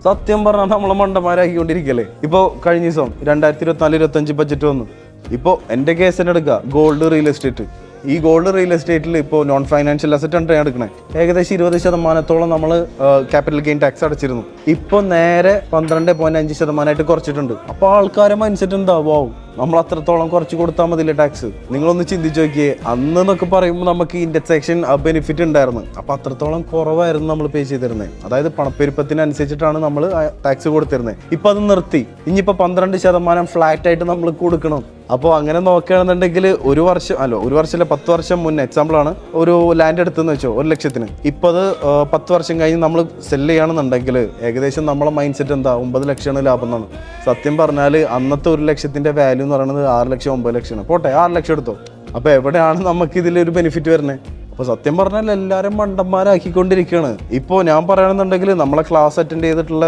സത്യം പറഞ്ഞാൽ നമ്മളെ മണ്ടന്മാരാക്കിക്കൊണ്ടിരിക്കല്ലേ. ഇപ്പോൾ കഴിഞ്ഞ ദിവസം 2024-25 ബഡ്ജറ്റ് വന്നു. ഇപ്പോൾ എൻ്റെ കേസ് തന്നെ എടുക്കുക, ഗോൾഡ് റിയൽ എസ്റ്റേറ്റ്. ഈ ഗോൾഡ് റിയൽ എസ്റ്റേറ്റിൽ ഇപ്പോൾ നോൺ ഫൈനാൻഷ്യൽ അസറ്റ് ആണ് എടുക്കണേ. ഏകദേശം 20% നമ്മൾ ക്യാപിറ്റൽ ഗെയിൻ ടാക്സ് അടച്ചിരുന്നു. ഇപ്പോൾ നേരെ 12.5% കുറച്ചിട്ടുണ്ട്. അപ്പോൾ ആൾക്കാരെ മൈൻഡ് സെറ്റ് എന്താ, വാവ് നമ്മൾ അത്രത്തോളം കുറച്ച് കൊടുത്താൽ മതിയില്ല ടാക്സ്. നിങ്ങളൊന്ന് ചിന്തിച്ച് നോക്കിയേ, അന്ന് എന്നൊക്കെ പറയുമ്പോൾ നമുക്ക് ഇൻഡെക്സേഷൻ ബെനിഫിറ്റ് ഉണ്ടായിരുന്നു. അപ്പോൾ അത്രത്തോളം കുറവായിരുന്നു നമ്മൾ പേ ചെയ്തിരുന്നത്. അതായത് പണപ്പെരുപ്പത്തിനനുസരിച്ചിട്ടാണ് നമ്മൾ ടാക്സ് കൊടുത്തിരുന്നത്. ഇപ്പം അത് നിർത്തി. ഇനിയിപ്പോൾ 12% ഫ്ലാറ്റ് ആയിട്ട് നമ്മൾ കൊടുക്കണം. അപ്പോൾ അങ്ങനെ നോക്കുകയാണെന്നുണ്ടെങ്കിൽ ഒരു വർഷമല്ല 10 വർഷം മുന്നേ എക്സാമ്പിളാണ്, ഒരു ലാൻഡ് എടുത്തെന്ന് വെച്ചോ 1 ലക്ഷത്തിന്. ഇപ്പോൾ അത് 10 വർഷം കഴിഞ്ഞ് നമ്മൾ സെല്ല് ചെയ്യുകയാണെന്നുണ്ടെങ്കിൽ ഏകദേശം നമ്മളെ മൈൻഡ് സെറ്റ് എന്താ, 9 ലക്ഷമാണ് ലാഭം എന്നാണ്. സത്യം പറഞ്ഞാൽ അന്നത്തെ 1 ലക്ഷത്തിൻ്റെ വാല്യൂ എന്ന് പറയുന്നത് 6 ലക്ഷം 9 ലക്ഷമാണ്. പോട്ടെ 6 ലക്ഷം എടുത്തോ. അപ്പോൾ എവിടെയാണ് നമുക്ക് ഇതിലൊരു ബെനിഫിറ്റ് വരുന്നത്? അപ്പോൾ സത്യം പറഞ്ഞാൽ എല്ലാവരും മണ്ടന്മാരാക്കിക്കൊണ്ടിരിക്കുകയാണ്. ഇപ്പോൾ ഞാൻ പറയുകയാണെന്നുണ്ടെങ്കിൽ നമ്മളെ ക്ലാസ് അറ്റൻഡ് ചെയ്തിട്ടുള്ള